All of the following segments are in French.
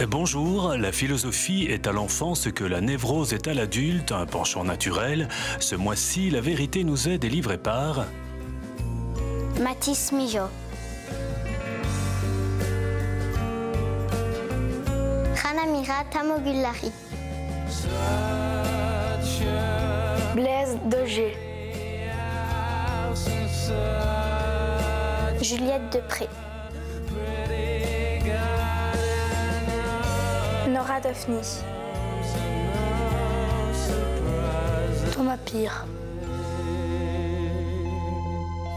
Bonjour, la philosophie est à l'enfant ce que la névrose est à l'adulte, un penchant naturel. Ce mois-ci, la vérité nous est délivrée par... Mathis Mijo. Hanamira Tamogullari. Blaise Degé. Juliette Depré. Nora Daphne. Thomas Pire.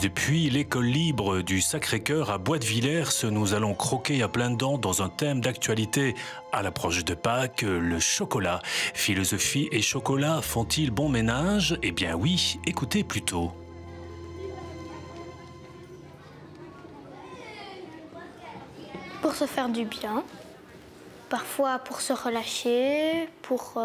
Depuis l'école libre du Sacré-Cœur à Bois-de-Villers, nous allons croquer à pleines dents dans un thème d'actualité à l'approche de Pâques, le chocolat. Philosophie et chocolat font-ils bon ménage? Eh bien oui, écoutez plutôt. Pour se faire du bien, parfois pour se relâcher, pour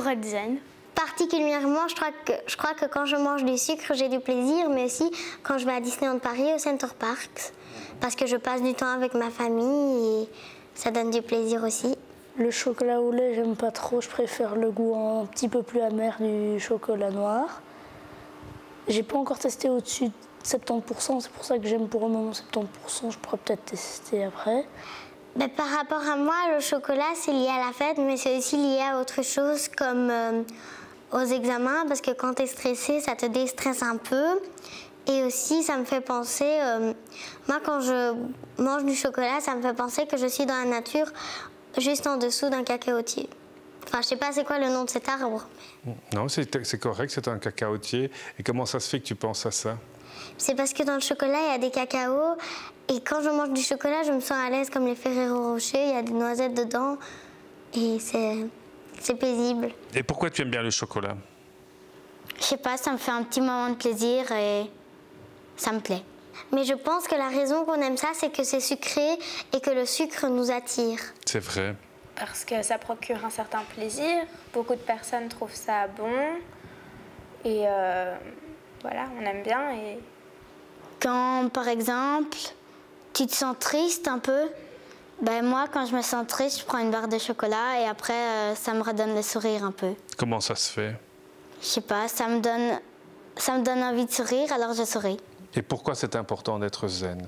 être zen. Particulièrement, je crois que quand je mange du sucre, j'ai du plaisir, mais aussi quand je vais à Disneyland Paris, au Center Parcs, parce que je passe du temps avec ma famille et ça donne du plaisir aussi. Le chocolat au lait, j'aime pas trop, je préfère le goût un petit peu plus amer du chocolat noir. J'ai pas encore testé au-dessus de 70%, c'est pour ça que j'aime pour le moment 70%, je pourrais peut-être tester après. Ben, par rapport à moi, le chocolat, c'est lié à la fête, mais c'est aussi lié à autre chose comme aux examens, parce que quand tu es stressé, ça te déstresse un peu. Et aussi, ça me fait penser, moi quand je mange du chocolat, ça me fait penser que je suis dans la nature, juste en dessous d'un cacaotier. Enfin, je sais pas c'est quoi le nom de cet arbre. Non, c'est correct, c'est un cacaotier. Et comment ça se fait que tu penses à ça? C'est parce que dans le chocolat, il y a des cacaos. Et quand je mange du chocolat, je me sens à l'aise comme les Ferrero Rocher. Il y a des noisettes dedans. Et c'est paisible. Et pourquoi tu aimes bien le chocolat? Je sais pas, ça me fait un petit moment de plaisir et ça me plaît. Mais je pense que la raison qu'on aime ça, c'est que c'est sucré et que le sucre nous attire. C'est vrai. Parce que ça procure un certain plaisir. Beaucoup de personnes trouvent ça bon. Et voilà, on aime bien. Et... Quand, par exemple, tu te sens triste un peu, ben moi, quand je me sens triste, je prends une barre de chocolat et après, ça me redonne le sourire un peu. Comment ça se fait? Je sais pas, ça me donne envie de sourire, alors je souris. Et pourquoi c'est important d'être zen?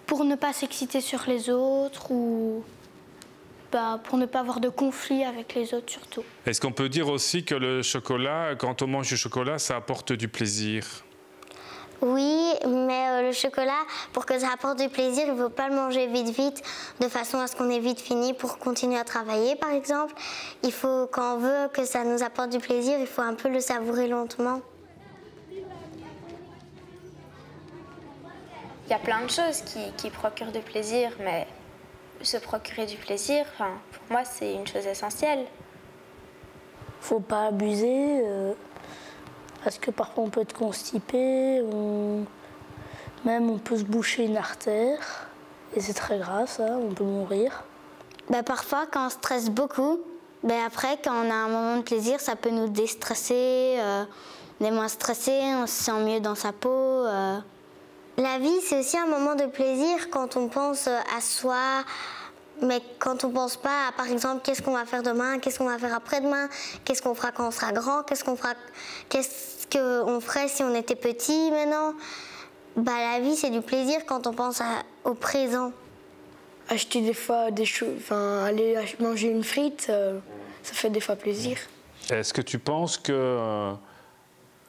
Pour ne pas s'exciter sur les autres ou pour ne pas avoir de conflit avec les autres surtout. Est-ce qu'on peut dire aussi que le chocolat, quand on mange du chocolat, ça apporte du plaisir? Oui, mais le chocolat, pour que ça apporte du plaisir, il ne faut pas le manger vite, de façon à ce qu'on ait vite fini pour continuer à travailler, par exemple. Il faut, quand on veut que ça nous apporte du plaisir, il faut un peu le savourer lentement. Il y a plein de choses qui procurent du plaisir, mais se procurer du plaisir, pour moi, c'est une chose essentielle. Faut pas abuser. Parce que parfois on peut être constipé, même on peut se boucher une artère, et c'est très grave ça, on peut mourir. Ben, parfois quand on stresse beaucoup, ben, après quand on a un moment de plaisir, ça peut nous déstresser, on est moins stressé, on se sent mieux dans sa peau. La vie c'est aussi un moment de plaisir quand on pense à soi, mais quand on pense pas à, par exemple, qu'est-ce qu'on va faire demain, qu'est-ce qu'on va faire après-demain, qu'est-ce qu'on fera quand on sera grand, qu'est-ce qu'on ferait si on était petit maintenant. Bah, la vie, c'est du plaisir quand on pense au présent. Acheter des fois des choses, aller manger une frite, ça fait des fois plaisir. Est-ce que tu penses que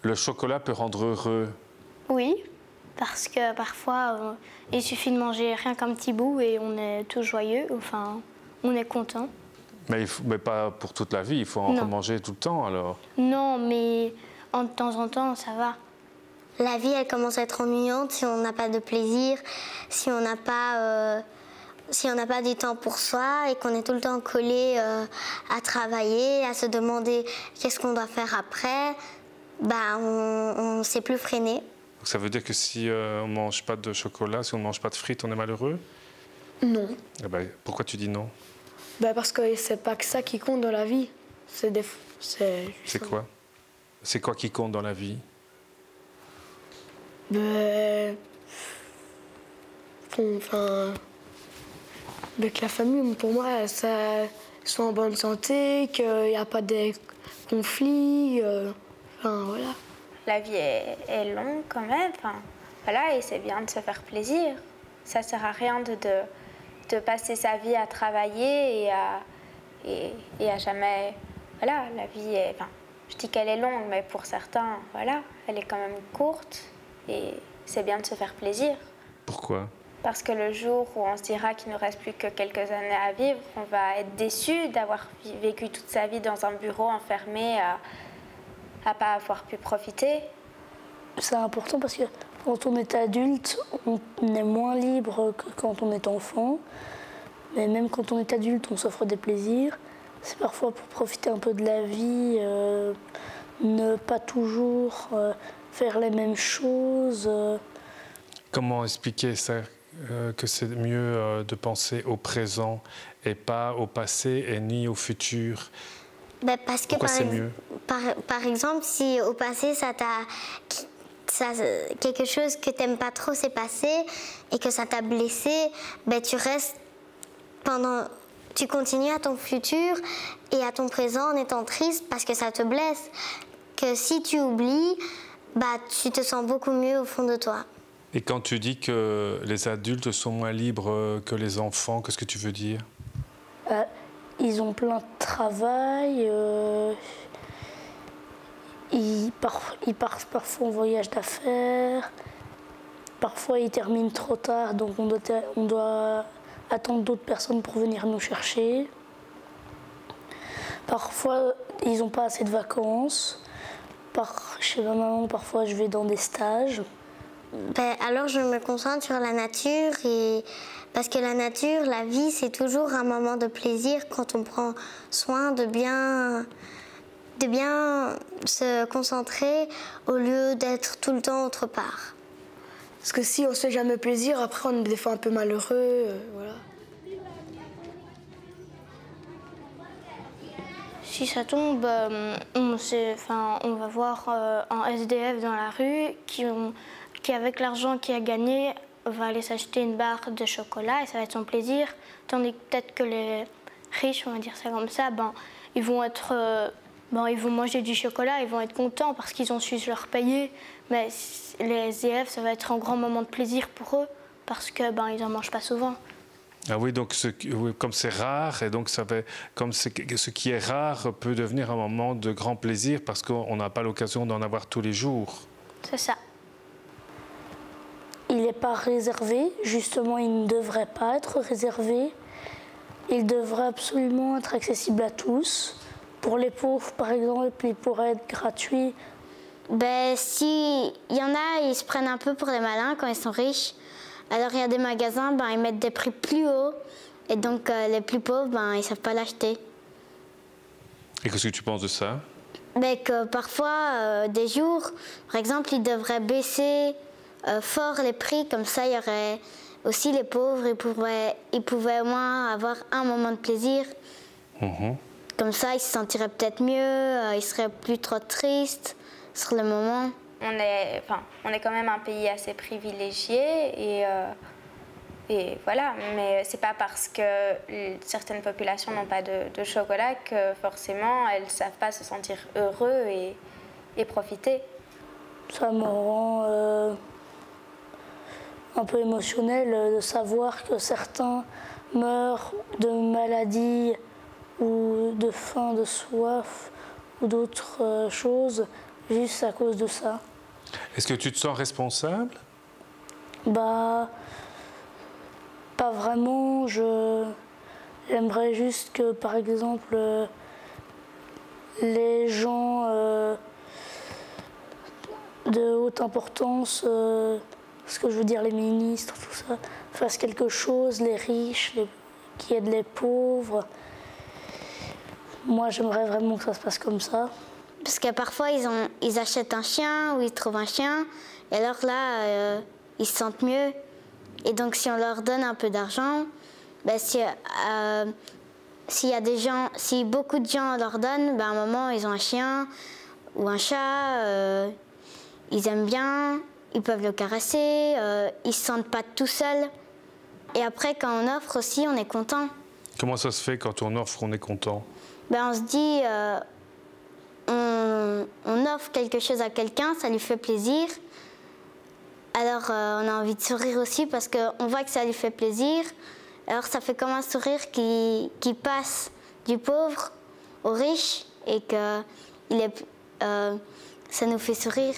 le chocolat peut rendre heureux? Oui, parce que parfois, il suffit de manger rien qu'un petit bout et on est tout joyeux, enfin, on est content. Mais pas pour toute la vie, il faut en remanger tout le temps alors? Non, mais de temps en temps, ça va. La vie, elle commence à être ennuyante si on n'a pas de plaisir, si on n'a pas du temps pour soi et qu'on est tout le temps collé à travailler, à se demander qu'est-ce qu'on doit faire après, bah, on ne sait plus freiner. Donc ça veut dire que si on ne mange pas de chocolat, si on ne mange pas de frites, on est malheureux? Non. Eh ben, pourquoi tu dis non? Parce que c'est pas que ça qui compte dans la vie. C'est quoi? C'est quoi qui compte dans la vie? Avec la famille, pour moi, ça soit en bonne santé, qu'il n'y a pas de conflits, enfin voilà. La vie est longue quand même, enfin, voilà, et c'est bien de se faire plaisir. Ça sert à rien de passer sa vie à travailler et à jamais... Voilà, la vie est... Enfin, je dis qu'elle est longue, mais pour certains, voilà, elle est quand même courte et c'est bien de se faire plaisir. Pourquoi? Parce que le jour où on se dira qu'il ne nous reste plus que quelques années à vivre, on va être déçu d'avoir vécu toute sa vie dans un bureau enfermé, à pas avoir pu profiter. C'est important parce que quand on est adulte, on est moins libre que quand on est enfant. Mais même quand on est adulte, on s'offre des plaisirs. C'est parfois pour profiter un peu de la vie, ne pas toujours faire les mêmes choses. Comment expliquer ça, que c'est mieux de penser au présent et pas au passé et ni au futur? Ben parce que Pourquoi c'est mieux? Par exemple, si au passé, quelque chose que tu n'aimes pas trop s'est passé et que ça t'a blessé, ben tu restes tu continues à ton futur et à ton présent en étant triste parce que ça te blesse. Que si tu oublies, bah, tu te sens beaucoup mieux au fond de toi. Et quand tu dis que les adultes sont moins libres que les enfants, qu'est-ce que tu veux dire? Ils ont plein de travail, ils partent parfois en voyage d'affaires, parfois ils terminent trop tard, donc on doit attendre d'autres personnes pour venir nous chercher. Parfois, ils n'ont pas assez de vacances. Chez ma maman, parfois, je vais dans des stages. Ben, alors, je me concentre sur la nature. Parce que la nature, la vie, c'est toujours un moment de plaisir quand on prend soin de bien se concentrer au lieu d'être tout le temps autre part. Parce que si on ne se fait jamais plaisir, après on est des fois un peu malheureux, voilà. Si ça tombe, on va voir un SDF dans la rue qui avec l'argent qu'il a gagné, va aller s'acheter une barre de chocolat et ça va être son plaisir. Tandis que peut-être que les riches, on va dire ça comme ça, ils vont manger du chocolat, ils vont être contents parce qu'ils ont su se leur payer. Mais les SDF, ça va être un grand moment de plaisir pour eux parce que ils n'en mangent pas souvent. Ah oui, donc comme c'est rare, et donc ce qui est rare peut devenir un moment de grand plaisir parce qu'on n'a pas l'occasion d'en avoir tous les jours. C'est ça. Il n'est pas réservé, justement il ne devrait pas être réservé. Il devrait absolument être accessible à tous. Pour les pauvres, par exemple, il pourrait être gratuit. Ben, si il y en a, ils se prennent un peu pour les malins quand ils sont riches. Alors il y a des magasins, ils mettent des prix plus hauts. Et donc les plus pauvres, ils ne savent pas l'acheter. Et qu'est-ce que tu penses de ça? Ben, que parfois, des jours, par exemple, ils devraient baisser fort les prix. Comme ça, il y aurait aussi les pauvres, ils pouvaient au moins avoir un moment de plaisir. Mmh. Comme ça, ils se sentiraient peut-être mieux, ils seraient plus trop tristes sur le moment. On est quand même un pays assez privilégié et voilà, mais c'est pas parce que certaines populations n'ont pas de chocolat que forcément elles ne savent pas se sentir heureux et profiter. Ça me rend un peu émotionnel de savoir que certains meurent de maladies ou de faim, de soif ou d'autres choses juste à cause de ça. Est-ce que tu te sens responsable? Pas vraiment. J'aimerais juste que, par exemple, les gens de haute importance, ce que je veux dire, les ministres, tout ça, fassent quelque chose, les riches, qui aident les pauvres. Moi, j'aimerais vraiment que ça se passe comme ça. Parce que parfois, ils achètent un chien ou ils trouvent un chien, et alors là, ils se sentent mieux. Et donc, si on leur donne un peu d'argent, si beaucoup de gens leur donnent, à un moment, ils ont un chien ou un chat, ils aiment bien, ils peuvent le caresser, ils ne se sentent pas tout seuls. Et après, quand on offre aussi, on est content. Comment ça se fait quand on offre, on est content? Ben, on se dit, on offre quelque chose à quelqu'un, ça lui fait plaisir. Alors, on a envie de sourire aussi parce qu'on voit que ça lui fait plaisir. Alors, ça fait comme un sourire qui passe du pauvre au riche et que ça nous fait sourire.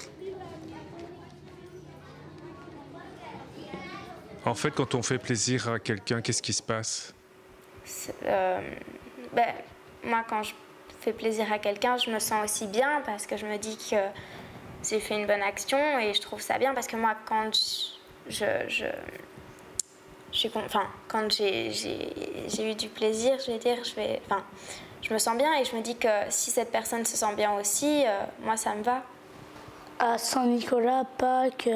En fait, quand on fait plaisir à quelqu'un, qu'est-ce qui se passe? Moi, quand je fais plaisir à quelqu'un, je me sens aussi bien parce que je me dis que j'ai fait une bonne action et je trouve ça bien parce que moi, quand quand j'ai eu du plaisir, je vais dire, je me sens bien et je me dis que si cette personne se sent bien aussi, moi, ça me va. À Saint-Nicolas, Pâques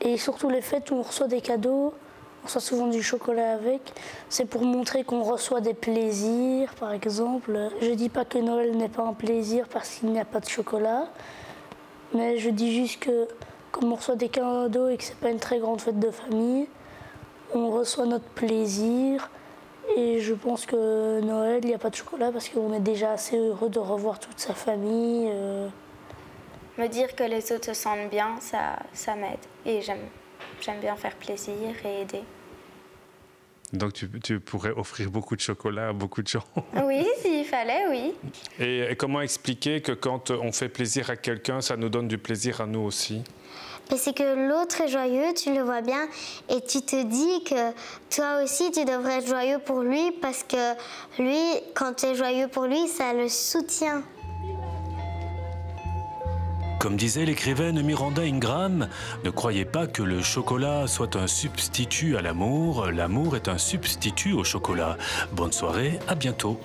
et surtout les fêtes où on reçoit des cadeaux, on reçoit souvent du chocolat avec, c'est pour montrer qu'on reçoit des plaisirs, par exemple. Je dis pas que Noël n'est pas un plaisir parce qu'il n'y a pas de chocolat, mais je dis juste que comme on reçoit des cadeaux et que c'est pas une très grande fête de famille, on reçoit notre plaisir. Et je pense que Noël, il n'y a pas de chocolat parce qu'on est déjà assez heureux de revoir toute sa famille. Me dire que les autres se sentent bien, ça m'aide. Et j'aime bien faire plaisir et aider. Donc tu pourrais offrir beaucoup de chocolat à beaucoup de gens. Oui, s'il fallait, oui. Et comment expliquer que quand on fait plaisir à quelqu'un, ça nous donne du plaisir à nous aussi? Et c'est que l'autre est joyeux, tu le vois bien, et tu te dis que toi aussi tu devrais être joyeux pour lui parce que lui, quand tu es joyeux pour lui, ça le soutient. Comme disait l'écrivaine Miranda Ingram, ne croyez pas que le chocolat soit un substitut à l'amour. L'amour est un substitut au chocolat. Bonne soirée, à bientôt.